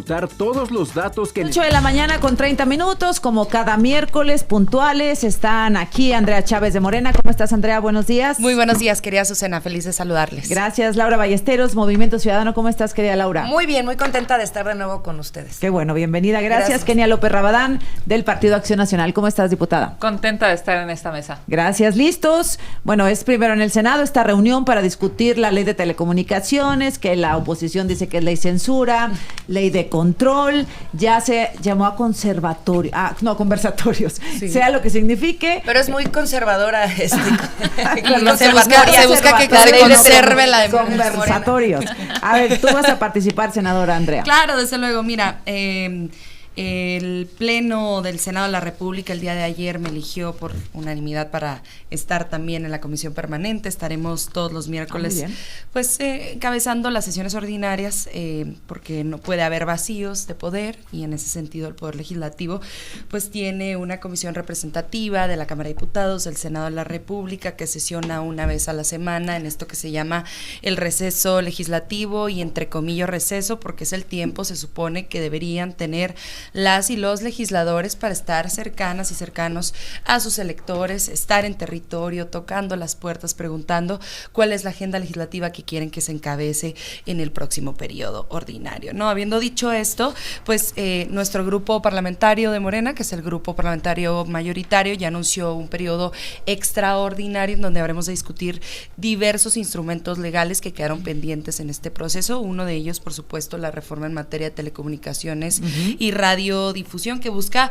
consultar todos los datos que... 8 de la mañana con 30 minutos, como cada miércoles, puntuales. Están aquí Andrea Chávez de Morena. ¿Cómo estás, Andrea? Buenos días. Muy buenos días, querida Azucena. Feliz de saludarles. Gracias. Laura Ballesteros, Movimiento Ciudadano. ¿Cómo estás, querida Laura? Muy bien, muy contenta de estar de nuevo con ustedes. Qué bueno, bienvenida. Gracias. Kenia López Rabadán, del Partido Acción Nacional. ¿Cómo estás, diputada? Contenta de estar en esta mesa. Gracias. ¿Listos? Bueno, es primero en el Senado esta reunión para discutir la ley de telecomunicaciones, que la oposición dice que es ley censura, ley de control, ya se llamó a conservatorio, conversatorios, sí. Sea lo que signifique. Pero es muy conservadora se busca que se conserve la de conversatorios. A ver, tú vas a participar, senadora Andrea. Claro, desde luego, mira, el Pleno del Senado de la República el día de ayer me eligió por unanimidad para estar también en la Comisión Permanente. Estaremos todos los miércoles encabezando las sesiones ordinarias porque no puede haber vacíos de poder, y en ese sentido el Poder Legislativo pues tiene una comisión representativa de la Cámara de Diputados, del Senado de la República, que sesiona una vez a la semana en esto que se llama el receso legislativo, y entre comillas receso porque es el tiempo, se supone, que deberían tener las y los legisladores para estar cercanas y cercanos a sus electores, estar en territorio, tocando las puertas, preguntando cuál es la agenda legislativa que quieren que se encabece en el próximo periodo ordinario, ¿no? Habiendo dicho esto, pues nuestro grupo parlamentario de Morena, que es el grupo parlamentario mayoritario, ya anunció un periodo extraordinario en donde habremos de discutir diversos instrumentos legales que quedaron pendientes en este proceso. Uno de ellos, por supuesto, la reforma en materia de telecomunicaciones y radiodifusión, que busca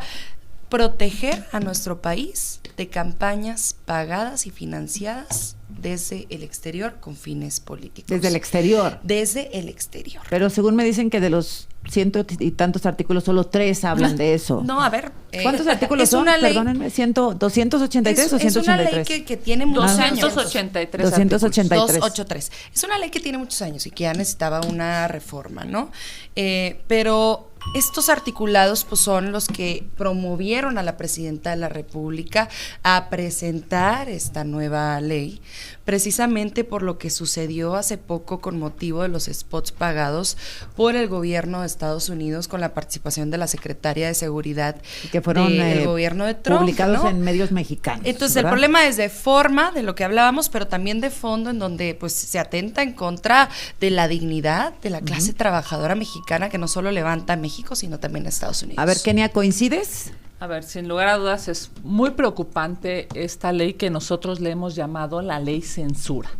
proteger a nuestro país de campañas pagadas y financiadas desde el exterior con fines políticos. ¿Desde el exterior? Desde el exterior. Pero según me dicen que de los ciento y tantos artículos, solo 3 hablan de eso. No, a ver. ¿Cuántos artículos son? Perdónenme, 283 o 183. Es una ley que tiene muchos años. 283. 283. Es una ley que tiene muchos años y que ya necesitaba una reforma, ¿no? Pero estos articulados pues son los que promovieron a la presidenta de la República a presentar esta nueva ley, precisamente por lo que sucedió hace poco con motivo de los spots pagados por el gobierno de Estados Unidos con la participación de la secretaria de Seguridad que fueron del gobierno de Trump, publicados, ¿no?, en medios mexicanos. Entonces, ¿verdad? El problema es de forma, de lo que hablábamos, pero también de fondo, en donde pues se atenta en contra de la dignidad de la clase trabajadora mexicana, que no solo levanta a México, sino también a Estados Unidos. A ver, Kenia, ¿coincides? A ver, sin lugar a dudas es muy preocupante esta ley que nosotros le hemos llamado la ley censura.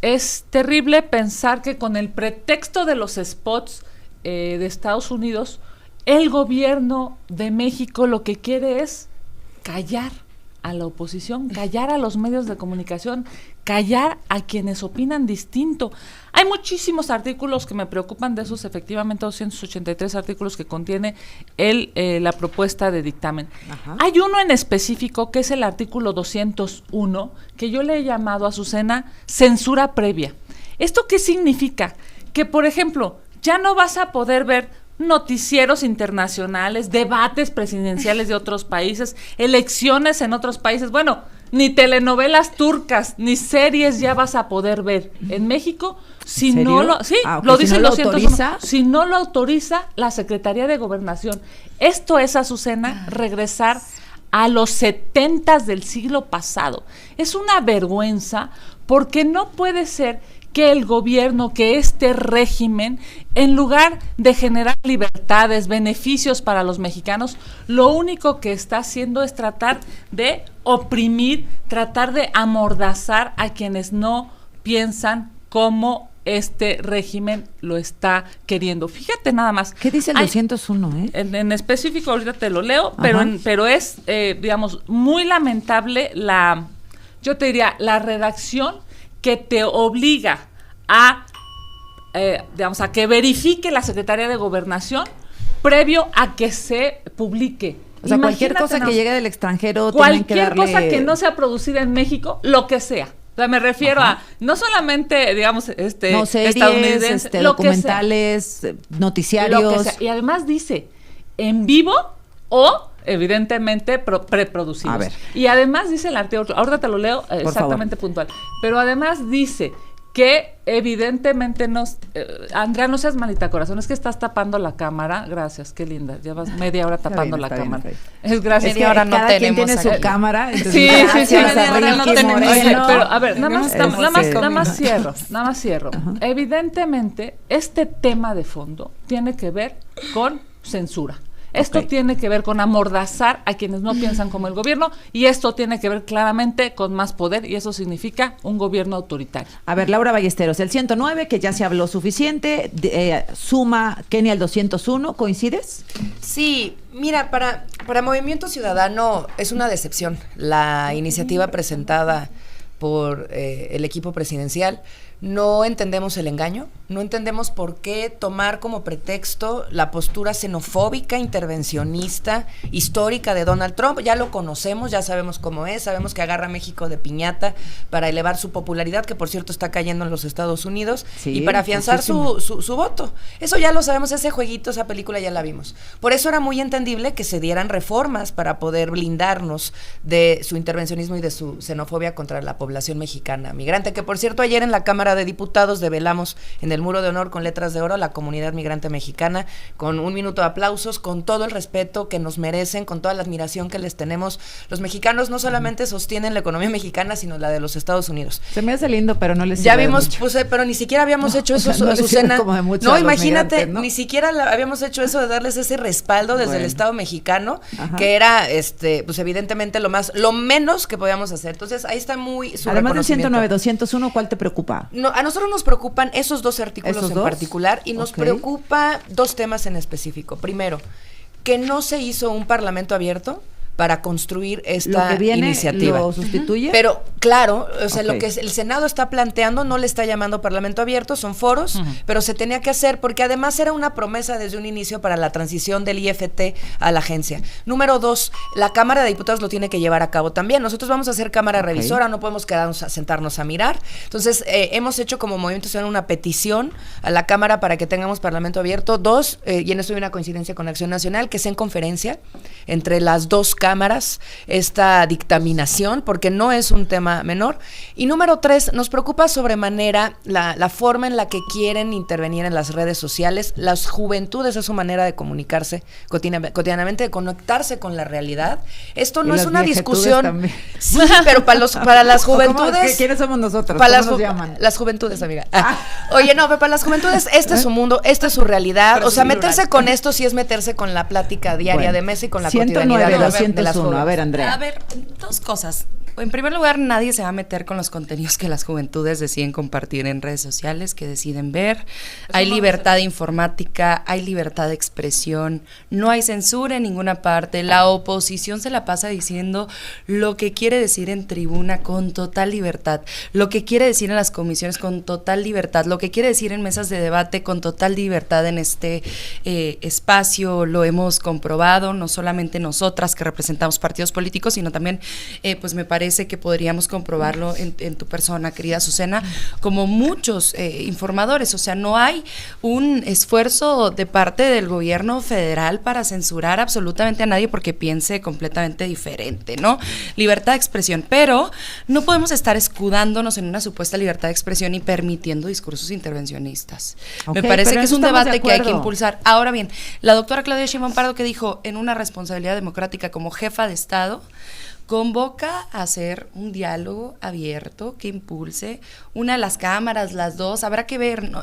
Es terrible pensar que con el pretexto de los spots de Estados Unidos, el gobierno de México lo que quiere es callar a la oposición, callar a los medios de comunicación, callar a quienes opinan distinto. Hay muchísimos artículos que me preocupan, de esos efectivamente 283 artículos que contiene la propuesta de dictamen. Ajá. Hay uno en específico que es el artículo 201, que yo le he llamado, Azucena, censura previa. ¿Esto qué significa? Que, por ejemplo, ya no vas a poder ver noticieros internacionales, debates presidenciales de otros países, elecciones en otros países, bueno, ni telenovelas turcas, ni series ya vas a poder ver en México si no lo, sí, lo dice el 201, si no lo autoriza la Secretaría de Gobernación. Esto es, Azucena, regresar a los 70s del siglo pasado. Es una vergüenza, porque no puede ser que el gobierno, que este régimen, en lugar de generar libertades, beneficios para los mexicanos, lo único que está haciendo es tratar de oprimir, tratar de amordazar a quienes no piensan como este régimen lo está queriendo. Fíjate nada más. ¿Qué dice el 201? En específico, ahorita te lo leo, pero es, digamos, muy lamentable yo te diría, la redacción que te obliga a que verifique la Secretaría de Gobernación previo a que se publique. O sea, cualquier cosa que llegue del extranjero, cualquier cosa que no sea producida en México, lo que sea. O sea, me refiero a no solamente, digamos, series, estadounidenses, documentales, noticiarios. Lo que sea. Y además dice, en vivo o evidentemente preproducidos. A ver. Y además dice el artículo, ahorita te lo leo exactamente puntual, pero además dice que evidentemente Andrea, no seas malita corazón, es que estás tapando la cámara. Gracias, qué linda. Llevas media hora tapando la cámara. Es gracias. Es que hora no cada quien tenemos tiene su aquí. cámara. Entonces, Sí, gracias a media hora no Ricky tenemos. Moreno. Pero a ver, nada más Este, cierro. Evidentemente, este tema de fondo tiene que ver con censura. Esto tiene que ver con amordazar a quienes no piensan como el gobierno, y esto tiene que ver claramente con más poder, y eso significa un gobierno autoritario. A ver, Laura Ballesteros, el 109, que ya se habló suficiente, suma Kenia el 201, ¿coincides? Sí, mira, para Movimiento Ciudadano es una decepción la iniciativa presentada por el equipo presidencial. No entendemos el engaño, no entendemos por qué tomar como pretexto la postura xenofóbica, intervencionista, histórica de Donald Trump. Ya lo conocemos, ya sabemos cómo es, sabemos que agarra a México de piñata para elevar su popularidad, que por cierto está cayendo en los Estados Unidos, y para afianzar su voto. Eso ya lo sabemos, ese jueguito, esa película ya la vimos. Por eso era muy entendible que se dieran reformas para poder blindarnos de su intervencionismo y de su xenofobia contra la población mexicana migrante, que por cierto ayer en la Cámara de Diputados develamos en el Muro de Honor con letras de oro a la comunidad migrante mexicana, con un minuto de aplausos, con todo el respeto que nos merecen, con toda la admiración que les tenemos. Los mexicanos no solamente sostienen la economía mexicana, sino la de los Estados Unidos. Se me hace lindo, pero no les ya sirve vimos, mucho. pues, pero ni siquiera habíamos hecho eso, no les sirve Azucena. como de mucho No, a los imagínate, migrantes, ¿no? ni siquiera habíamos hecho eso de darles ese respaldo desde el Estado mexicano, que era, pues evidentemente lo menos que podíamos hacer. Entonces ahí está muy su Además del reconocimiento. 109, 201, ¿cuál te preocupa? No, a nosotros nos preocupan esos dos artículos ¿Esos en dos? particular, y nos preocupa dos temas en específico. Primero, que no se hizo un parlamento abierto para construir esta Lo que viene iniciativa. lo sustituye. Pero claro, o sea, lo que el Senado está planteando no le está llamando parlamento abierto, son foros, pero se tenía que hacer porque además era una promesa desde un inicio para la transición del IFT a la agencia. Número 2, la Cámara de Diputados lo tiene que llevar a cabo también. Nosotros vamos a hacer Cámara Revisora, no podemos quedarnos a sentarnos a mirar. Entonces, hemos hecho como Movimiento Ciudadano una petición a la Cámara para que tengamos parlamento abierto. 2, y en esto hay una coincidencia con Acción Nacional, que sea en conferencia entre las dos cámaras esta dictaminación, porque no es un tema menor. Y número 3, nos preocupa sobremanera la forma en la que quieren intervenir en las redes sociales. Las juventudes es su manera de comunicarse cotidianamente, de conectarse con la realidad. Esto no es una discusión. También. Sí, pero para las juventudes. ¿Quiénes somos nosotros? Para ¿Cómo nos llaman? las juventudes, amiga. Oye, no, pero para las juventudes este es su mundo, esta es su realidad. O sea, meterse con esto sí es meterse con la plática diaria de mesa y con la 109, cotidianidad 201. A ver, Andrea. A ver, dos cosas. En primer lugar, nadie se va a meter con los contenidos que las juventudes deciden compartir en redes sociales, que deciden ver. Hay libertad informática, hay libertad de expresión, no hay censura en ninguna parte. La oposición se la pasa diciendo lo que quiere decir en tribuna con total libertad, lo que quiere decir en las comisiones con total libertad, lo que quiere decir en mesas de debate con total libertad en este espacio. Lo hemos comprobado, no solamente nosotras que representamos partidos políticos, sino también, pues me parece que podríamos comprobarlo en tu persona, querida Azucena, como muchos informadores. O sea, no hay un esfuerzo de parte del gobierno federal para censurar absolutamente a nadie porque piense completamente diferente, ¿no? Libertad de expresión, pero no podemos estar escudándonos en una supuesta libertad de expresión y permitiendo discursos intervencionistas. Me parece que es un debate que hay que impulsar. Ahora bien, la doctora Claudia Sheinbaum Pardo, que dijo en una responsabilidad democrática como jefa de Estado, convoca a hacer un diálogo abierto que impulse una de las cámaras, las dos, habrá que ver, ¿no?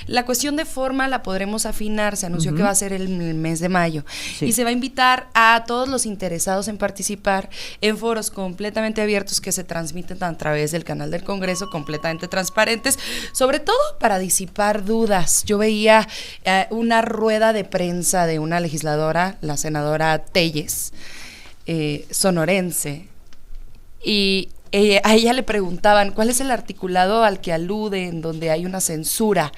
La cuestión de forma la podremos afinar, se anunció que va a ser el mes de mayo, y se va a invitar a todos los interesados en participar en foros completamente abiertos que se transmiten a través del canal del Congreso, completamente transparentes, sobre todo para disipar dudas. Yo veía una rueda de prensa de una legisladora, la senadora Telles, sonorense, y a ella le preguntaban cuál es el articulado al que alude en donde hay una censura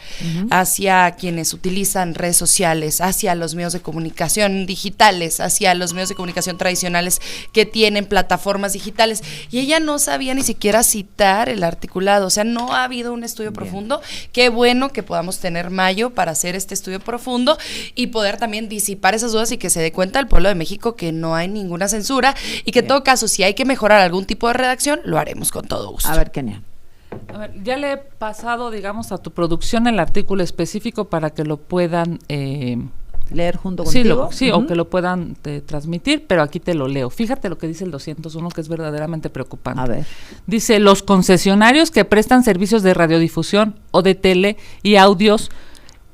hacia quienes utilizan redes sociales, hacia los medios de comunicación digitales, hacia los medios de comunicación tradicionales que tienen plataformas digitales, y ella no sabía ni siquiera citar el articulado. O sea, no ha habido un estudio profundo. Qué bueno que podamos tener mayo para hacer este estudio profundo y poder también disipar esas dudas y que se dé cuenta el pueblo de México que no hay ninguna censura y que en todo caso, si hay que mejorar algún tipo de redacción, lo haremos con todo gusto. A ver, Kenia. A ver, ya le he pasado, digamos, a tu producción el artículo específico para que lo puedan leer junto contigo. O que lo puedan transmitir, pero aquí te lo leo. Fíjate lo que dice el 201, que es verdaderamente preocupante. A ver. Dice, los concesionarios que prestan servicios de radiodifusión o de tele y audios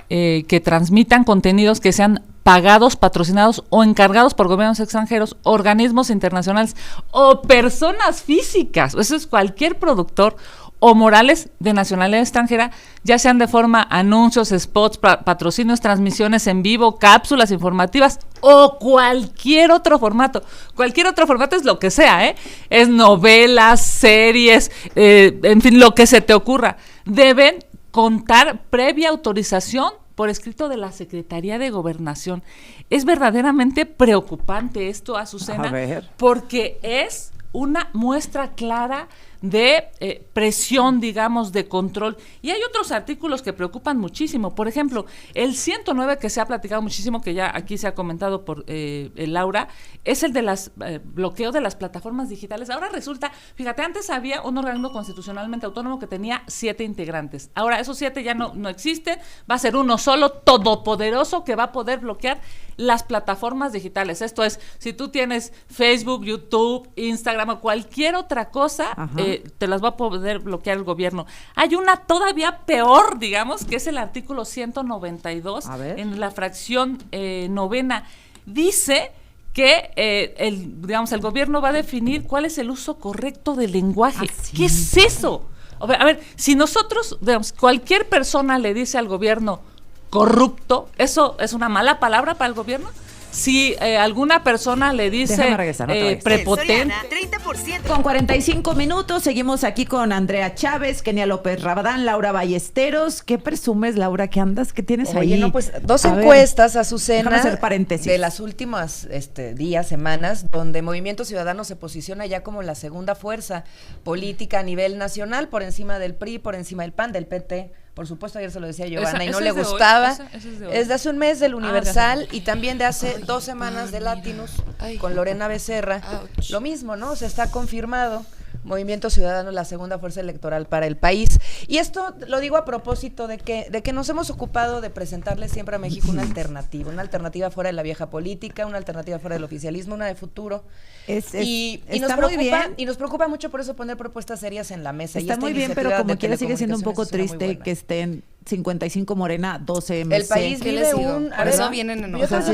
que transmitan contenidos que sean pagados, patrocinados o encargados por gobiernos extranjeros, organismos internacionales o personas físicas, eso es cualquier productor o morales de nacionalidad extranjera, ya sean de forma anuncios, spots, patrocinios, transmisiones en vivo, cápsulas informativas o cualquier otro formato. Cualquier otro formato es lo que sea, es novelas, series, en fin, lo que se te ocurra. Deben contar previa autorización por escrito de la Secretaría de Gobernación. Es verdaderamente preocupante esto, Azucena, porque es una muestra clara de presión, digamos, de control. Y hay otros artículos que preocupan muchísimo. Por ejemplo, el 109, que se ha platicado muchísimo, que ya aquí se ha comentado por Laura, es el de las bloqueo de las plataformas digitales. Ahora resulta, fíjate, antes había un organismo constitucionalmente autónomo que tenía 7 integrantes. Ahora esos 7 ya no existen, va a ser uno solo, todopoderoso, que va a poder bloquear las plataformas digitales. Esto es, si tú tienes Facebook, YouTube, Instagram o cualquier otra cosa, te las va a poder bloquear el gobierno. Hay una todavía peor, digamos, que es el artículo 192, en la fracción novena. Dice que el gobierno va a definir cuál es el uso correcto del lenguaje. ¿Qué es eso? A ver, si nosotros, digamos, cualquier persona le dice al gobierno corrupto, ¿eso es una mala palabra para el gobierno? Si alguna persona le dice prepotente. 30%. Con 45 minutos, seguimos aquí con Andrea Chávez, Kenia López Rabadán, Laura Ballesteros. ¿Qué presumes, Laura, que andas? ¿Qué tienes ahí? Oye, no, pues 2 encuestas, Azucena, déjame hacer paréntesis, de las últimas días, semanas, donde Movimiento Ciudadano se posiciona ya como la segunda fuerza política a nivel nacional, por encima del PRI, por encima del PAN, del PT. Por supuesto, ayer se lo decía Giovanna y no le gustaba. Es de hace un mes del Universal y también de hace 2 semanas de Latinus con Lorena Becerra. Lo mismo, ¿no? Se está confirmado. Movimiento Ciudadano, la segunda fuerza electoral para el país. Y esto lo digo a propósito de que nos hemos ocupado de presentarle siempre a México una alternativa fuera de la vieja política, una alternativa fuera del oficialismo, una de futuro. Y nos preocupa mucho por eso poner propuestas serias en la mesa. Está muy bien, pero como quiera sigue siendo un poco triste que estén 55 Morena, 12 MC. El país vive por eso vienen en una cosa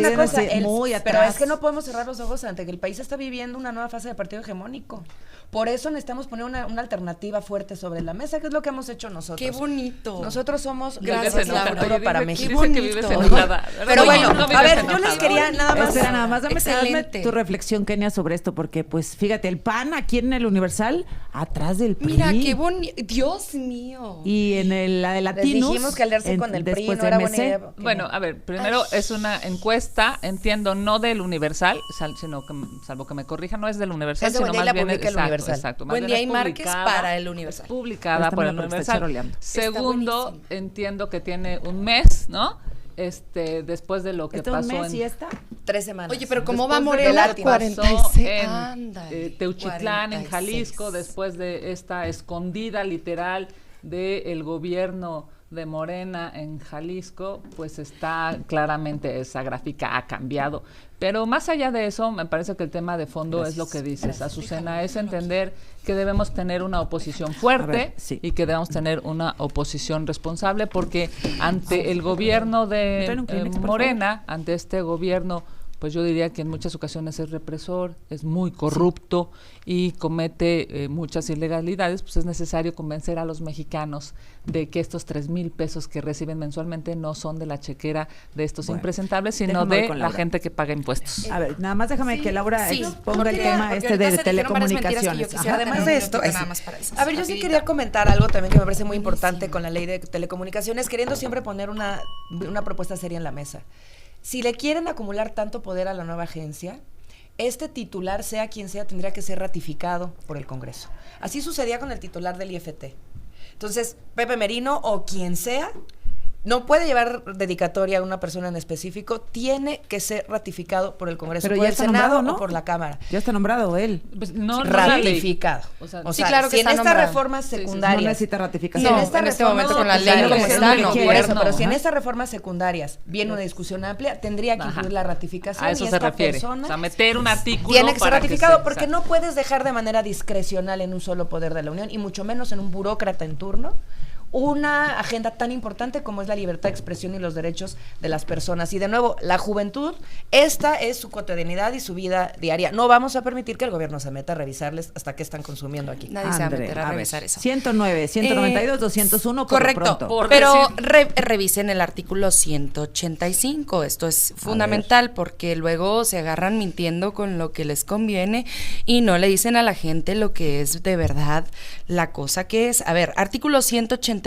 muy atrás. Pero es que no podemos cerrar los ojos ante que el país está viviendo una nueva fase de partido hegemónico. Por eso necesitamos poner una alternativa fuerte sobre la mesa, que es lo que hemos hecho nosotros. ¡Qué bonito! Nosotros somos gracias Laura para México. ¡Qué bonito! Pero bueno, a ver, yo les quería nada más. Espera, nada más, dame tu reflexión, Kenia, sobre esto, porque pues fíjate, el PAN aquí en el Universal, atrás del PRI. Mira, qué bonito. Dios mío. Y en la de Latinos. Les dijimos que aliarse con el PRI no era buena idea. Bueno, a ver, primero es una encuesta, entiendo, no del Universal, sino que, salvo que me corrija, no es del Universal, sino más bien el Universal. Exacto. Buen día y Márquez para el Universal. Publicada por el Universal. Segundo, entiendo que tiene un mes, ¿no? Después de lo que pasó un mes y 3 semanas. Oye, pero ¿cómo va Morena? 46 en Teuchitlán, en Jalisco, después de esta escondida literal del gobierno de Morena en Jalisco, pues está claramente, esa gráfica ha cambiado. Pero más allá de eso, me parece que el tema de fondo es lo que dices, Azucena, es entender que debemos tener una oposición fuerte y que debemos tener una oposición responsable, porque ante el gobierno de Morena, ante este gobierno, pues yo diría que en muchas ocasiones es represor, es muy corrupto y comete muchas ilegalidades, pues es necesario convencer a los mexicanos de que estos 3,000 pesos que reciben mensualmente no son de la chequera de estos impresentables, sino de la gente que paga impuestos. A ver, nada más déjame que Laura exponga el tema de telecomunicaciones. Además de esto, a ver, yo sí quería comentar algo también que me parece muy importante con la ley de telecomunicaciones, queriendo siempre poner una propuesta seria en la mesa. Si le quieren acumular tanto poder a la nueva agencia, este titular, sea quien sea, tendría que ser ratificado por el Congreso. Así sucedía con el titular del IFT. Entonces, Pepe Merino o quien sea, no puede llevar dedicatoria a una persona en específico, tiene que ser ratificado por el Congreso, Pero por ya el está Senado nombrado, ¿no? o por la Cámara. Ya está nombrado él. Pues no la ley. Ratificado. O sea, O sí, sea, claro que si en está estas nombrado. reformas Sí, sí, sí. secundarias... No necesita ratificación. No, Si en esta en este reforma- momento con la ley Claro, como que está, sí, no. por quiere, eso, no. pero si en Ajá. estas reformas secundarias viene una discusión amplia, tendría que Ajá. incluir la ratificación. A eso y se esta refiere. persona O sea, meter un artículo tiene que ser para ratificado, se- porque exacto. no puedes dejar de manera discrecional en un solo poder de la Unión, y mucho menos en un burócrata en turno, una agenda tan importante como es la libertad de expresión y los derechos de las personas. Y de nuevo, la juventud, esta es su cotidianidad y su vida diaria. No vamos a permitir que el gobierno se meta a revisarles hasta qué están consumiendo aquí. Nadie se va a Andre, meter a ver, revisar eso. 109, 192, 201, por lo Correcto, pronto. pero revisen el artículo 185, esto es fundamental porque luego se agarran mintiendo con lo que les conviene y no le dicen a la gente lo que es de verdad la cosa que es. A ver, artículo 185,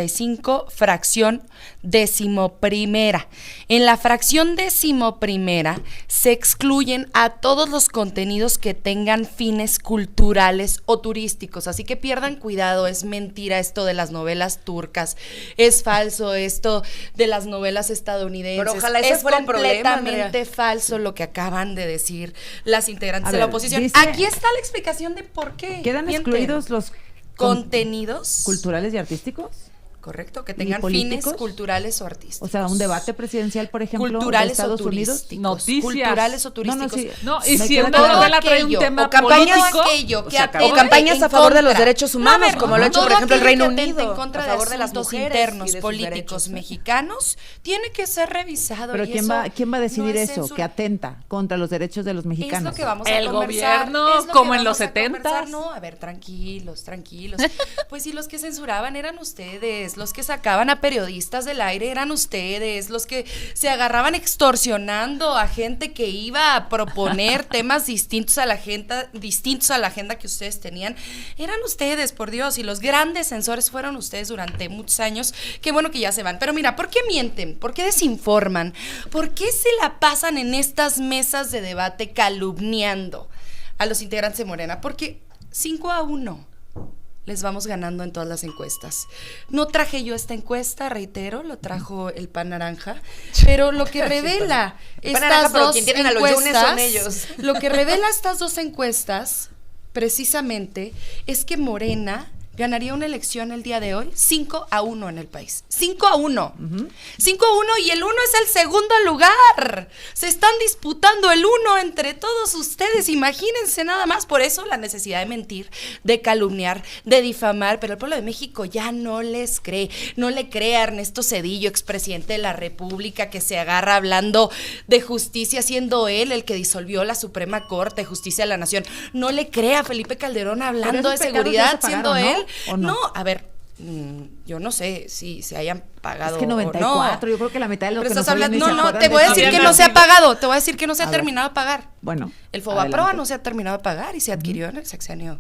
fracción 11ª. En la fracción 11ª se excluyen a todos los contenidos que tengan fines culturales o turísticos, así que pierdan cuidado, es mentira esto de las novelas turcas, es falso esto de las novelas estadounidenses. Pero ojalá ese es fuera el problema, completamente Andrea. falso lo que acaban de decir las integrantes A de la ver, oposición. dice- Aquí está la explicación de por qué. ¿Quedan Mienten. excluidos los Contenidos culturales y artísticos? correcto, que ¿Y tengan políticos? fines culturales o artísticos. O sea, un debate presidencial, por ejemplo, culturales de Estados o Unidos. turísticos. Noticias. Culturales o No, turísticos. sí. No, y Me si queda en claro. novela trae un tema o campañas- político, aquello que se acabó. O campañas a favor de los derechos humanos, No, a ver, como lo ha hecho, por todo ejemplo, el aquello Reino que atente Unido, en contra a de favor de las asuntos mujeres internos y de sus políticos derechos, ¿eh? mexicanos, tiene que ser revisado. Pero y ¿quién eso va a decidir no es eso? censura. Que atenta contra los derechos de los mexicanos. Es lo que vamos a El conversar, gobierno, es lo como que en los vamos a conversar. 70s. No, a ver, tranquilos. Pues sí, los que censuraban eran ustedes, los que sacaban a periodistas del aire eran ustedes, los que se agarraban extorsionando a gente que iba a proponer temas distintos a la agenda que ustedes tenían, eran ustedes, por Dios, y los grandes censores fueron ustedes durante muchos años. Qué bueno que ya se van. Pero mira, ¿por qué mienten? ¿Por qué desinforman? ¿Por qué se la pasan en estas mesas de debate calumniando a los integrantes de Morena? Porque 5-1 les vamos ganando en todas las encuestas. No traje yo esta encuesta, reitero, lo trajo el PAN Naranja, pero lo que revela El PAN estas Naranja, pero dos quien tienen a los Yunes encuestas, son ellos. lo que revela estas dos encuestas, precisamente, es que Morena ganaría una elección el día de hoy 5-1 en el país. 5-1. 5-1 y el 1 es el segundo lugar. Se están disputando el 1 entre todos ustedes. Imagínense nada más. Por eso la necesidad de mentir, de calumniar, de difamar. Pero el pueblo de México ya no les cree. No le cree a Ernesto Zedillo, expresidente de la República, que se agarra hablando de justicia, siendo él el que disolvió la Suprema Corte de Justicia de la Nación. No le cree a Felipe Calderón hablando de esos pecados ya seguridad, se siendo pagaron, él. ¿no? ¿O no? A ver, yo no sé si se hayan pagado Es que 94, o no. yo creo que la mitad de lo Pero que estás nos oyen hablando, ni se no, acuerdan te de voy a eso. decir que Habían no se ha nacido. pagado, te voy a decir que no se ha A ver. terminado de pagar. Bueno, El Fobaproa adelante. no se ha terminado de pagar y se adquirió en el sexenio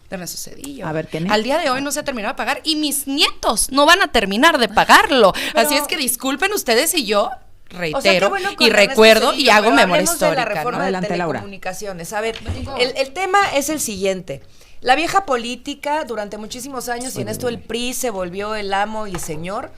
de Ernesto Zedillo. A ver, ¿qué Al día de hoy no se ha terminado de pagar y mis nietos no van a terminar de pagarlo. Así es que disculpen ustedes y yo reitero O sea, qué bueno con y Ernesto recuerdo Zedillo, y hago pero memoria hablemos de la histórica, reforma ¿no? de Adelante, Laura. telecomunicaciones. A ver, el tema es el siguiente. La vieja política durante muchísimos años, y en esto el PRI se volvió el amo y señor,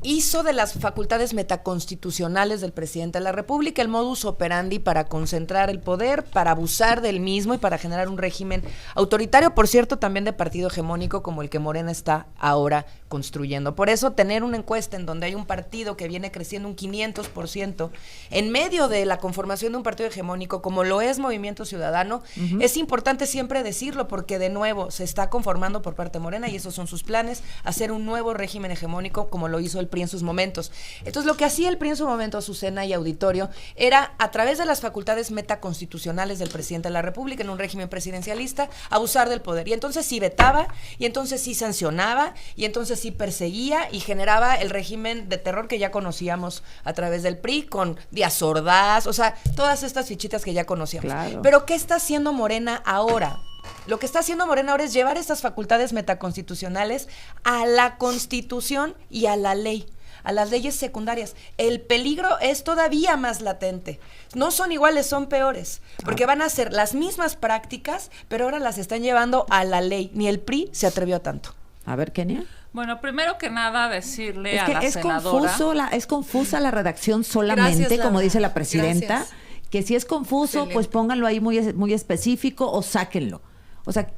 hizo de las facultades metaconstitucionales del presidente de la República el modus operandi para concentrar el poder, para abusar del mismo y para generar un régimen autoritario, por cierto, también de partido hegemónico como el que Morena está ahora construyendo. Por eso, tener una encuesta en donde hay un partido que viene creciendo un 500% en medio de la conformación de un partido hegemónico como lo es Movimiento Ciudadano, es importante siempre decirlo, porque de nuevo se está conformando por parte de Morena, y esos son sus planes, hacer un nuevo régimen hegemónico como lo hizo el PRI en sus momentos. Entonces, lo que hacía el PRI en su momento, Azucena y auditorio, era a través de las facultades metaconstitucionales del presidente de la República en un régimen presidencialista, abusar del poder. Y entonces sí vetaba, y entonces sí sancionaba, y entonces sí perseguía y generaba el régimen de terror que ya conocíamos a través del PRI, con Díaz Ordaz, o sea, todas estas fichitas que ya conocíamos. Claro. Pero ¿qué está haciendo Morena ahora? Lo que está haciendo Morena ahora es llevar estas facultades metaconstitucionales a la Constitución y a la ley, a las leyes secundarias. El peligro es todavía más latente. No son iguales, son peores, porque van a hacer las mismas prácticas, pero ahora las están llevando a la ley. Ni el PRI se atrevió a tanto. A ver, Kenia. Bueno, primero que nada decirle Es a que la es senadora... es confusa la redacción solamente, Gracias, Laura. como dice la presidenta, Gracias. que si es confuso, Excelente. pues pónganlo ahí muy específico o sáquenlo. O sea,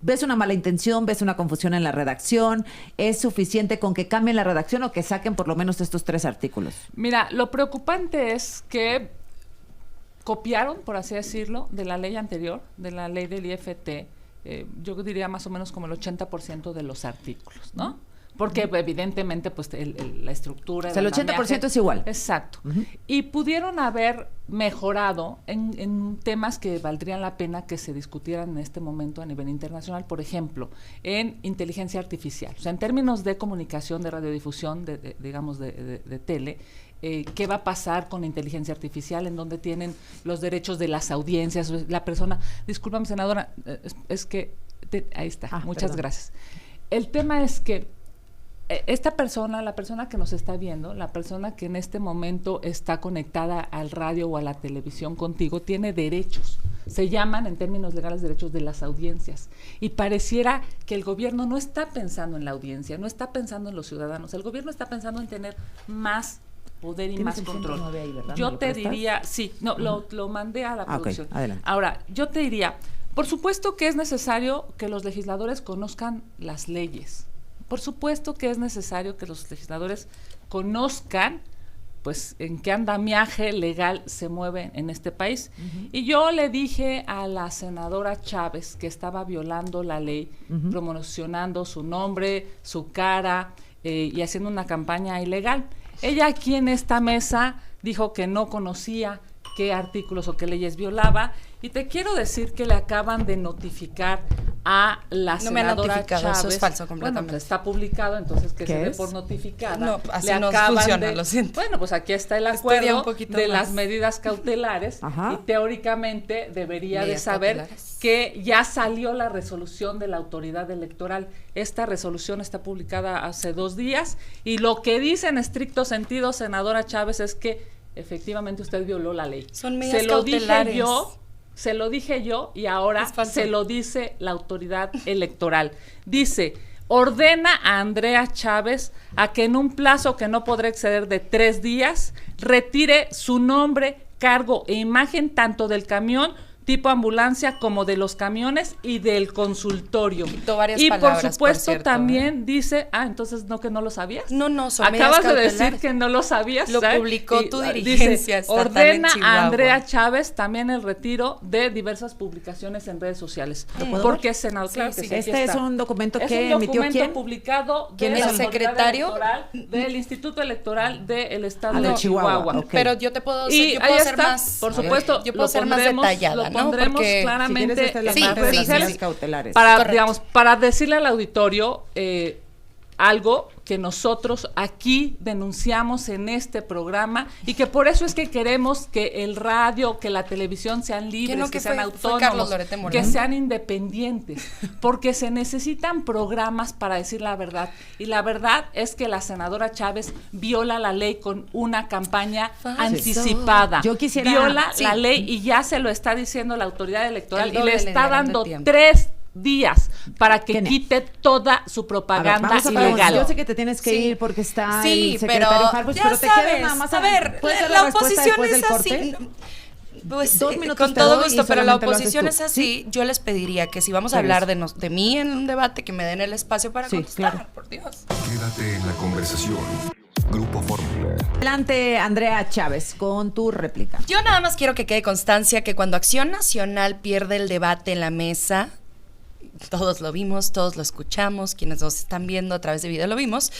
ves una mala intención, ves una confusión en la redacción, ¿es suficiente con que cambien la redacción o que saquen por lo menos estos 3 artículos? Mira, lo preocupante es que copiaron, por así decirlo, de la ley anterior, de la ley del IFT, yo diría más o menos como el 80% de los artículos, ¿no? Porque evidentemente pues la estructura... O sea, el 80% es igual. Exacto. Y pudieron haber mejorado en temas que valdrían la pena que se discutieran en este momento a nivel internacional, por ejemplo, en inteligencia artificial. O sea, en términos de comunicación, de radiodifusión, digamos de tele, qué va a pasar con la inteligencia artificial, en donde tienen los derechos de las audiencias, la persona... Discúlpame, senadora, es que... ahí está, muchas perdón. gracias. El tema es que esta persona, la persona que nos está viendo, la persona que en este momento está conectada al radio o a la televisión contigo, tiene derechos. Se llaman, en términos legales, derechos de las audiencias. Y pareciera que el gobierno no está pensando en la audiencia, no está pensando en los ciudadanos. El gobierno está pensando en tener más poder y ¿Tienes más el control. 109 ahí, ¿verdad? ¿Me Yo lo te prestas? diría, sí, no, lo mandé a la Ah, ok, producción. adelante. Ahora, yo te diría, por supuesto que es necesario que los legisladores conozcan las leyes. Por supuesto que es necesario que los legisladores conozcan pues en qué andamiaje legal se mueve en este país. Y yo le dije a la senadora Chávez que estaba violando la ley, promocionando su nombre, su cara y haciendo una campaña ilegal. Ella aquí en esta mesa dijo que no conocía qué artículos o qué leyes violaba, y te quiero decir que le acaban de notificar a la No me han senadora notificado, Chávez. eso es falso Bueno, completamente. pues está publicado, entonces que ¿Qué se dé es? por notificada. No, así Le no acaban funciona, lo siento. Bueno, pues aquí está el Estudia acuerdo un poquito de más. las medidas cautelares Ajá. y teóricamente debería de Medidas saber cautelares. que ya salió la resolución de la autoridad electoral. Esta resolución está publicada hace 2 días y lo que dice en estricto sentido, senadora Chávez, es que efectivamente usted violó la ley. Son medidas Se lo cautelares. se lo dije yo y ahora Es falso. se lo dice la autoridad electoral. Dice, ordena a Andrea Chávez a que en un plazo que no podrá exceder de 3 días retire su nombre, cargo e imagen tanto del camión tipo ambulancia como de los camiones y del consultorio. Quitó varias y palabras, por supuesto por cierto, también dice, entonces no, que no lo sabías. No, son Acabas medidas de decir cautelares. que no lo sabías. Lo ¿sabes? publicó Y, tu dice, dirigencia estatal ordena en Chihuahua. a Andrea Chávez también el retiro de diversas publicaciones en redes sociales. puedo Porque ver? senador, claro que sí. sí, aquí Este está. es un documento Es que un emitió documento ¿quién? publicado ¿Quién de es la el autoridad secretario? electoral del Instituto Electoral del Estado Ah, de de Chihuahua, Chihuahua. ok. Pero yo te puedo, Y yo ahí puedo ser está, más, por supuesto, yo puedo ser más pondremos, detallada, lo ¿no? pondremos Porque claramente Si quieres, esta es la Sí, parte de las sí, medidas sí. cautelares. para, Correcto. digamos, para decirle al auditorio algo que nosotros aquí denunciamos en este programa y que por eso es que queremos que el radio, que la televisión sean libres, no, que que sean fue autónomos, Carlos Lorete Morán. que sean independientes, porque se necesitan programas para decir la verdad. Y la verdad es que la senadora Chávez viola la ley con una campaña Falso. anticipada. Yo quisiera- Viola Sí. la ley y ya se lo está diciendo la autoridad electoral El y doble le le está dieron de dando tiempo. 3 días para que Kenia. quite toda su A ver, propaganda vamos a preguntar. ilegal. Yo sé que te tienes que Sí. ir porque está Sí, el secretario pero Harfuch, ya pero te sabes, queda nada más a ver, ¿puedes dar la respuesta oposición después es del corte? así. Pues 2 minutos con te todo doy y gusto, pero la solamente lo haces oposición tú. es así. Yo les pediría que si vamos a Permiso. hablar de mí en un debate, que me den el espacio para Sí, contestar, claro. por Dios. Quédate en la conversación. Grupo Fórmula. Adelante, Andrea Chávez, con tu réplica. Yo nada más quiero que quede constancia que cuando Acción Nacional pierde el debate en la mesa, todos lo vimos, todos lo escuchamos, quienes nos están viendo a través de video lo vimos,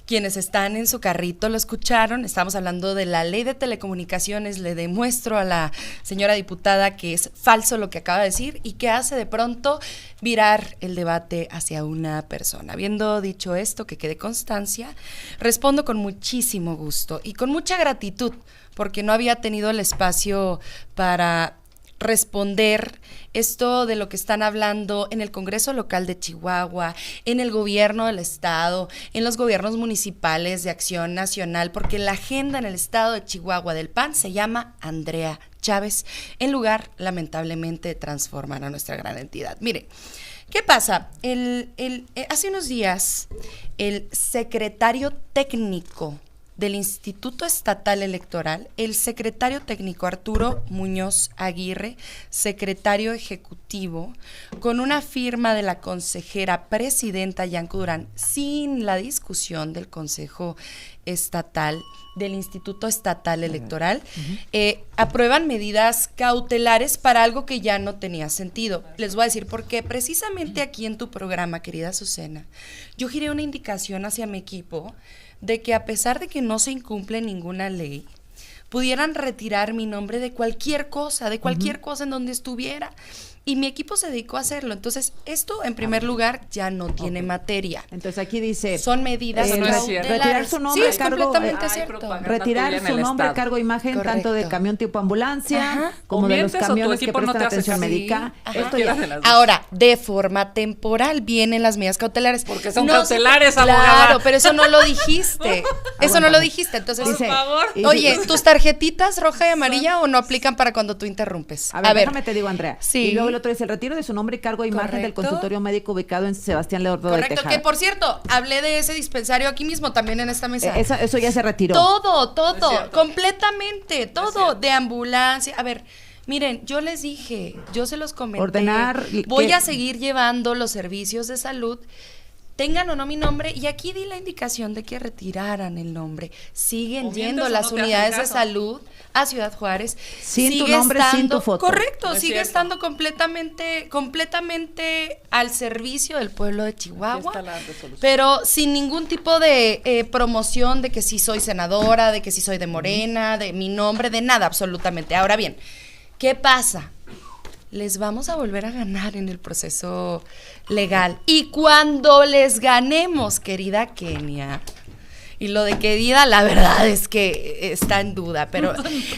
quienes están en su carrito lo escucharon. Estamos hablando de la ley de telecomunicaciones. Le demuestro a la señora diputada que es falso lo que acaba de decir y que hace de pronto virar el debate hacia una persona. Habiendo dicho esto, que quede constancia, respondo con muchísimo gusto y con mucha gratitud, porque no había tenido el espacio para responder esto de lo que están hablando en el Congreso Local de Chihuahua, en el gobierno del estado, en los gobiernos municipales de Acción Nacional, porque la agenda en el estado de Chihuahua del PAN se llama Andrea Chávez, en lugar, lamentablemente, de transformar a nuestra gran entidad. Mire, ¿Qué pasa? Hace unos días, el secretario técnico del Instituto Estatal Electoral, el secretario técnico Arturo Muñoz Aguirre, secretario ejecutivo, con una firma de la consejera presidenta Yanko Durán, sin la discusión del Consejo Estatal, del Instituto Estatal Electoral, aprueban medidas cautelares para algo que ya no tenía sentido. Les voy a decir por qué. Precisamente aquí en tu programa, querida Azucena, yo giré una indicación hacia mi equipo de que a pesar de que no se incumple ninguna ley, pudieran retirar mi nombre de cualquier cosa en donde estuviera. Y mi equipo se dedicó a hacerlo. Entonces, esto en primer lugar ya no tiene materia. Entonces aquí dice, son medidas no es cierto. retirar su nombre, sí, es cargo, completamente hay cierto. propaganda. retirar tuya en su el nombre, estado. cargo, imagen, Correcto. tanto de camión tipo ambulancia, Ajá. como O de los mientes o tu camiones que equipo no prestan te hace atención caso. médica. Sí. Esto Cualquiera ya. de las dos. Ahora, de forma temporal vienen las medidas cautelares. Porque son No cautelares, se- abogada. Claro, pero eso no lo dijiste. Eso no lo dijiste. Entonces, Por favor. y- oye, ¿tus tarjetitas roja y amarilla o no aplican para cuando tú interrumpes? A ver, déjame te digo, Andrea. Sí. Y luego el otro dice el retiro de su nombre y cargo e imagen del Correcto. consultorio médico ubicado en Sebastián Lerdo de Correcto, Tejada. que por cierto, hablé de ese dispensario aquí mismo, también en esta mesa. Eso ya se retiró. Todo, No es cierto. completamente, todo, de ambulancia. A ver, miren, yo les dije, yo se los comenté. Ordenar Voy que- a seguir llevando los servicios de salud, tengan o no mi nombre, y aquí di la indicación de que retiraran el nombre. Siguen O mientes yendo o las no te hacen unidades de caso. salud a Ciudad Juárez. Sin tu Sigue nombre, sin tu foto. Correcto, No es sigue cierto. estando completamente al servicio del pueblo de Aquí Chihuahua. está la resolución. Pero sin ningún tipo de promoción de que sí soy senadora, de que sí soy de Morena, de mi nombre, de nada absolutamente. Ahora bien, ¿qué pasa? Les vamos a volver a ganar en el proceso legal. Y cuando les ganemos, querida Kenia, y lo de querida, la verdad es que está en duda, pero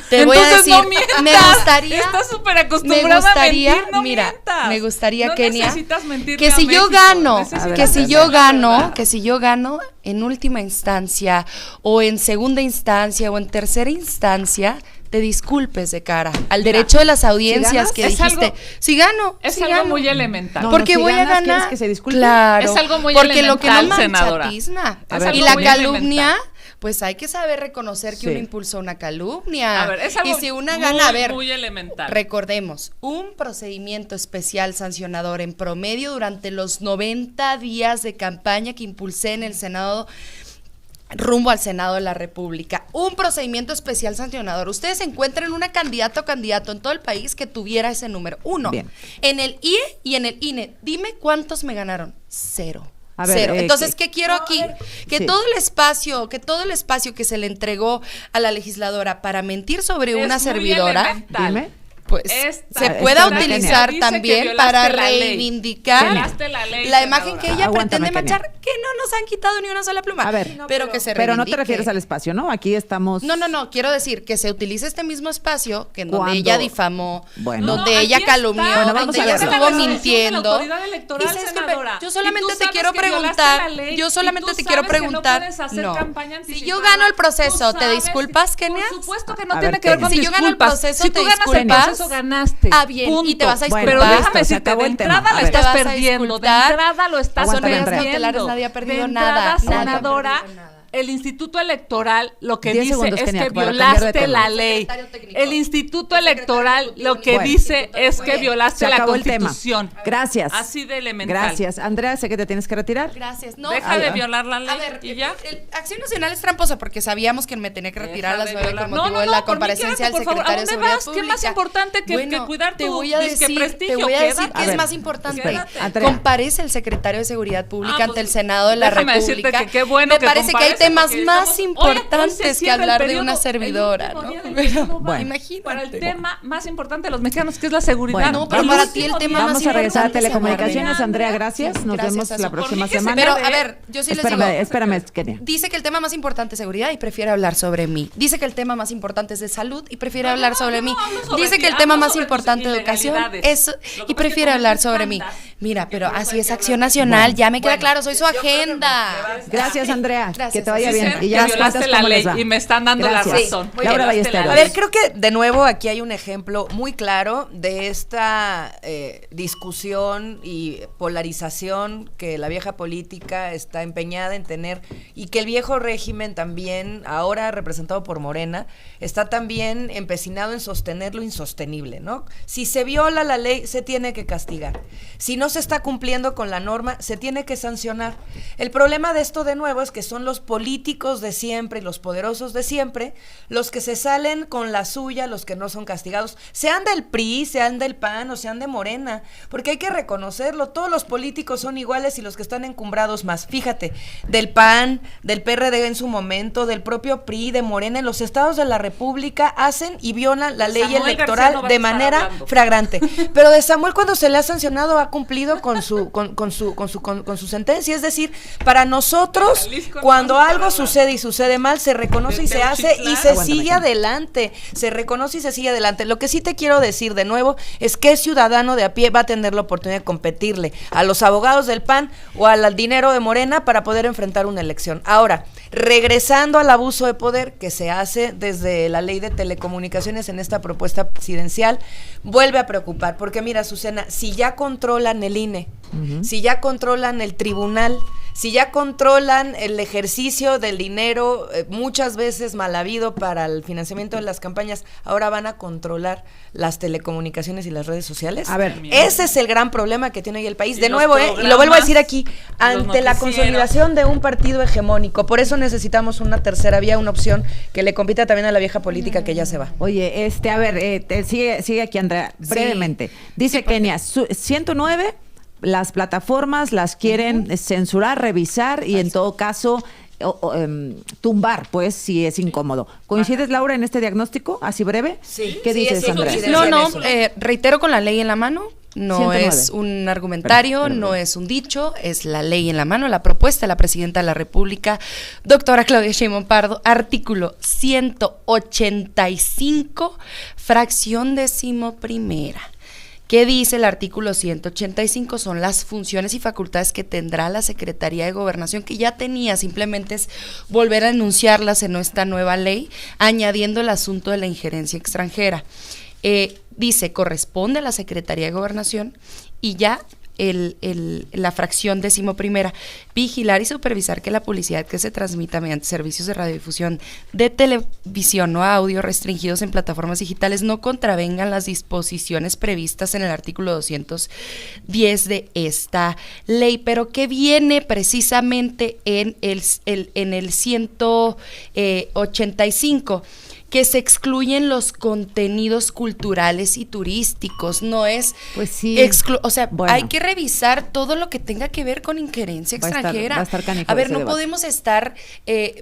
te voy a Entonces, decir, no mientas. me gustaría... Estás súper acostumbrada a mentir, no mira, mientas. me gustaría, No Kenia, necesitas mentirle que a si yo México, gano, necesitas que si decir yo la gano, verdad. que si yo gano en última instancia o en segunda instancia o en tercera instancia, te disculpes de cara al derecho de las audiencias ganas, que es dijiste. algo- Si gano, Es si algo gano. muy elemental. No, Porque si voy a ganas, ganar. ¿quieres que se disculpe? Claro. Es algo muy porque lo que no elemental, mancha senadora. tizna. A ver, Y algo la muy calumnia, elemental. pues hay que saber reconocer que Sí. uno impulsó una calumnia. A ver, es algo y si una muy, gana, a ver, muy elemental. recordemos, un procedimiento especial sancionador en promedio durante los 90 días de campaña que impulsé en el Senado, rumbo al Senado de la República. Un procedimiento especial sancionador. Ustedes encuentren una candidata o candidato en todo el país que tuviera ese número. Uno. Bien. En el IE y en el INE. Dime cuántos me ganaron. Cero. A ver, Cero. Entonces, ¿qué quiero aquí? Que Sí. todo el espacio que se le entregó a la legisladora para mentir sobre Es una muy servidora, elemental. Dime. pues Esta- se esta pueda Kenia. utilizar Dice que también violaste para la ley. reivindicar Violaste la ley, la imagen senadora. que ella Aguántame, pretende Kenia. manchar, que no nos han quitado ni una sola pluma. A ver, pero que se Pero no te reivindique. refieres al espacio, ¿no? Aquí estamos... No, quiero decir que se utilice este mismo espacio que en donde Cuando- ella difamó, Bueno. donde No, ella aquí está. calumnió, Bueno, vamos donde a ella verlo. estuvo La resolución de la mintiendo. autoridad electoral, Dice, disculpe, senadora. yo Y solamente tú te sabes quiero que violaste preguntar, la ley, yo y solamente tú te quiero sabes que no preguntar, puedes hacer campaña si anticipada. yo gano el Tú proceso, ¿te sabes, disculpas, Kenia? Por supuesto que no A tiene ver, que ver con Kenia. Si yo gano el disculpas. proceso, Si tú ¿te ganas el disculpas? proceso, ganaste. Ah, bien, y te vas a Punto. disculpar. Pero Listo, déjame se decirte, acabó de el tema. entrada A la ver. estás Te vas a perdiendo, de disculpar. entrada lo estás Aguántame, medidas Andrea. cautelares, perdiendo. nadie ha perdido De entrada, nada. Nadie ha senadora, perdido nada. el Instituto Electoral lo que 10 dice segundos, es Kenia, que para cambiar de violaste tema. la ley. Secretario técnico. El Instituto El secretario Electoral ejecutivo lo que Bueno. dice es que Bien. violaste Se la acabó el tema. Constitución. Gracias. Así de elemental. Gracias. Andrea, sé que te tienes que retirar. Gracias. No, Deja de Ah, violar la ley a ver, y ya. Acción Nacional es tramposa porque sabíamos que me tenía que retirar a las Deja de 9 con violar. motivo de la por mí comparecencia del quédate, por favor. secretario de ¿A Seguridad dónde vas? ¿Qué más Pública. importante que Bueno, cuidar te tu voy a disque decir, prestigio? te voy a decir Quédate. que A es ver, más importante. quédate. Andrea. Comparece el secretario de Seguridad Pública Ah, ante pues, el Senado de la déjame decirte República. que qué bueno Me que parece que hay comparece, temas porque más estamos- importantes Oye, hoy se que cierra el hablar de periodo, una el servidora, último ¿no? día del Pero, periodo, Bueno. imagínate. para el tema más importante de los mexicanos, que es la seguridad. Bueno, No, pero vamos- para ti el tema más Vamos a regresar a importante, telecomunicaciones. Senadora. Andrea, gracias. Nos Gracias, vemos Azu. la Por próxima mí que se semana. Pero, acabe, a ver, yo sí les Espérame, digo. espérame, Kenia. Dice que el tema más importante es seguridad y prefiere hablar sobre mí. Dice que el tema más importante es de salud y prefiere hablar sobre yo mí. no hablo sobre Dice ti, que el tema hablo más sobre tus importante de educación ilegalidades. es Lo que y pasa es que prefiere como hablar tú sobre mí. cantas, Mira, pero por eso así hay es que Acción hablar. Nacional, Bueno. ya me queda Bueno. claro, soy su agenda. Gracias, Andrea. Gracias, Que te vaya bien. Dicen Y ya que nos cuentas violaste la cómo les ley va. y me están dando la Gracias. razón. Muy Laura bien. Ballesteros. A ver, creo que de nuevo aquí hay un ejemplo muy claro de esta discusión y polarización que la vieja política está empeñada en tener y que el viejo régimen también, ahora representado por Morena, está también empecinado en sostener lo insostenible, ¿no? Si se viola la ley, se tiene que castigar. Si no se está cumpliendo con la norma, se tiene que sancionar. El problema de esto de nuevo es que son los políticos de siempre y los poderosos de siempre los que se salen con la suya, los que no son castigados, sean del PRI, sean del PAN o sean de Morena, porque hay que reconocerlo, todos los políticos son iguales y los que están encumbrados más. Fíjate, del PAN, del PRD en su momento, del propio PRI, de Morena, en los estados de la República hacen y violan la ley Samuel electoral García no va a de estar manera hablando. flagrante. Pero de Samuel, cuando se le ha sancionado, ha cumplido con su sentencia. Es decir, para nosotros, Jalisco no cuando vamos a algo estar sucede y sucede mal, se reconoce De y se hace y Teuchitlán. se Aguántame, sigue Kenia. adelante. Se reconoce y se sigue adelante. Lo que sí te quiero decir de nuevo es que ciudadano de a pie va a tener la oportunidad de competirle a los abogados del PAN o al dinero de Morena para poder enfrentar una elección. Ahora, regresando al abuso de poder que se hace desde la ley de telecomunicaciones en esta propuesta presidencial, vuelve a preocupar, porque mira, Azucena, si ya controlan el INE, si ya controlan el tribunal, si ya controlan el ejercicio del dinero, muchas veces mal habido para el financiamiento de las campañas, ahora van a controlar las telecomunicaciones y las redes sociales. A ver. Ese es el gran problema que tiene hoy el país. Y De los nuevo, y lo vuelvo a decir aquí, los ante la noticieros. consolidación de un partido hegemónico, por eso necesitamos una tercera vía, una opción que le compita también a la vieja política que ya se va. Oye, a ver, sigue aquí, Andrea, brevemente. Dice Kenia, 109, las plataformas las quieren censurar, revisar y en todo caso tumbar, pues, si es incómodo. ¿Coincides, Laura, en este diagnóstico, así breve? Sí. ¿Qué Sí, dices, es Andrea? confidencial. No, eso. reitero con la ley en la mano. No 109. es un argumentario, Pero, no es un dicho, es la ley en la mano, la propuesta de la Presidenta de la República, doctora Claudia Sheinbaum Pardo, artículo 185, fracción 11ª. ¿Qué dice el artículo 185? Son las funciones y facultades que tendrá la Secretaría de Gobernación, que ya tenía, simplemente es volver a enunciarlas en esta nueva ley, añadiendo el asunto de la injerencia extranjera. Dice, corresponde a la Secretaría de Gobernación y ya la fracción 11ª, vigilar y supervisar que la publicidad que se transmita mediante servicios de radiodifusión de televisión o audio restringidos en plataformas digitales no contravengan las disposiciones previstas en el artículo 210 de esta ley, pero que viene precisamente en el 185, que se excluyen los contenidos culturales y turísticos, no es, Pues sí. o sea, Bueno. hay que revisar todo lo que tenga que ver con injerencia Va a estar- extranjera. va a estar canijo A ver, ese no debate. podemos estar,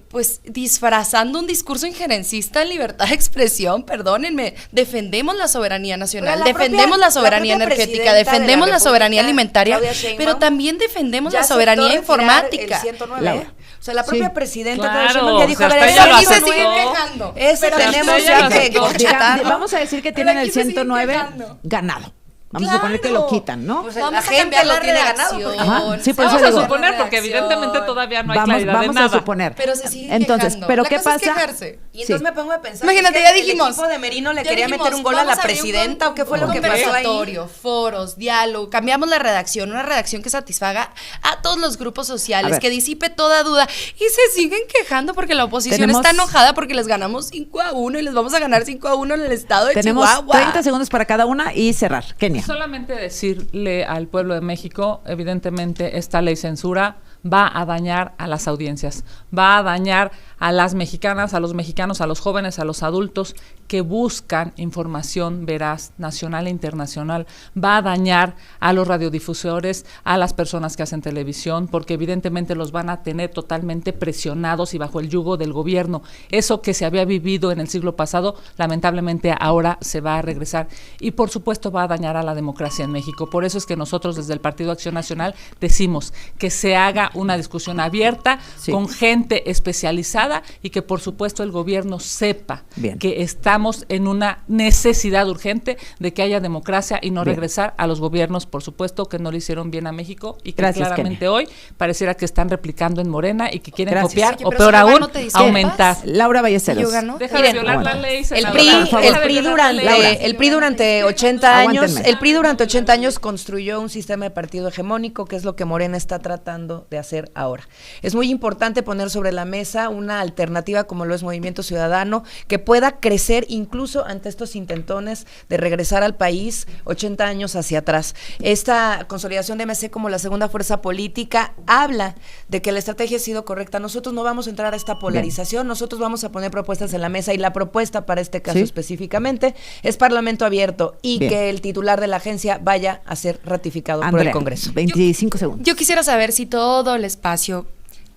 pues, disfrazando un discurso injerencista en libertad de expresión, perdónenme, defendemos la soberanía nacional, Pero la defendemos propia- la soberanía la propia energética, presidenta de la defendemos la soberanía República, alimentaria, Claudia Sheinbaum, pero también defendemos ya la soberanía aceptó retirar informática. el 109, Laura. ¿eh? O sea, la propia Sí. presidenta Claro, Claudia Sheinbaum ya dijo, o sea, a ver, hasta ese ella lo sí se aceptó. sigue quejando. Ese Pero tenemos hasta ella ya lo que aceptó. corchetarlo. Vamos a decir que Pero tienen aquí el se siguen 109 quejando. ganado. Vamos a suponer que lo quitan, ¿no? Pues Vamos la a gente cambiar lo la tiene ganado. redacción. porque- Ajá, sí, por Vamos eso a digo. suponer, porque redacción. evidentemente todavía no hay Vamos claridad de a nada. suponer. Pero se sigue Entonces, quejando. ¿pero La qué cosa es pasa? quejarse. Y entonces Sí. me pongo a pensar, Imagínate, ¿es ya que dijimos. el equipo de Merino le Ya quería dijimos, meter un gol a la vamos abrir un presidenta o qué fue lo que pasó ahí? conversatorio, foros, diálogo, cambiamos la redacción, una redacción que satisfaga a todos los grupos A sociales, ver. que disipe toda duda, y se siguen quejando porque la oposición Tenemos- está enojada porque les ganamos 5-1 y les vamos a ganar 5-1 en el estado de Tenemos Chihuahua. 30 segundos para cada una y cerrar. Kenia. Solamente decirle al pueblo de México, evidentemente esta ley censura va a dañar a las audiencias, va a dañar a las mexicanas, a los mexicanos, a los jóvenes, a los adultos que buscan información veraz, nacional e internacional, va a dañar a los radiodifusores, a las personas que hacen televisión, porque evidentemente los van a tener totalmente presionados y bajo el yugo del gobierno. Eso que se había vivido en el siglo pasado, lamentablemente ahora se va a regresar y por supuesto va a dañar a la democracia en México. Por eso es que nosotros desde el Partido Acción Nacional decimos que se haga una discusión abierta Sí. con gente especializada privada y que por supuesto el gobierno sepa Bien. que estamos en una necesidad urgente de que haya democracia y no Bien. regresar a los gobiernos, por supuesto, que no le hicieron bien a México y que Gracias, claramente Kenia. hoy pareciera que están replicando en Morena y que quieren Gracias. copiar Oye, o pero peor si yo aún, gano, ¿te disculpas? aumentar. Laura Ballesteros. Yo gano. Deja de Miren, violar la bueno. ley. El senadora. PRI, Deja de violar la ley. el PRI durante 80 años, Aguántenme. el PRI durante 80 años construyó un sistema de partido hegemónico, que es lo que Morena está tratando de hacer ahora. Es muy importante poner sobre la mesa una alternativa como lo es Movimiento Ciudadano, que pueda crecer incluso ante estos intentones de regresar al país 80 años hacia atrás. Esta consolidación de MC como la segunda fuerza política habla de que la estrategia ha sido correcta. Nosotros no vamos a entrar a esta polarización, nosotros vamos a poner propuestas en la mesa y la propuesta para este caso Sí. específicamente es Parlamento abierto y Bien. que el titular de la agencia vaya a ser ratificado por el Andrea, Congreso. 25 segundos. Yo quisiera saber si todo el espacio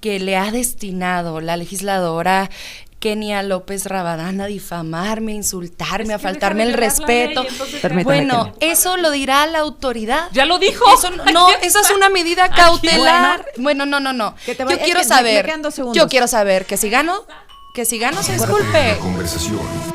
que le ha destinado la legisladora Kenia López Rabadán a difamarme, a insultarme, Es a que faltarme deja el de violar la ley, respeto. entonces Permítame, Bueno, Kenia. eso lo dirá la autoridad. Ya lo dijo. Eso no, esa es una medida cautelar. Bueno, no. Que te Yo vaya- quiero es que me saber. quedan 2 segundos. Yo quiero saber que si gano se disculpe. La conversación.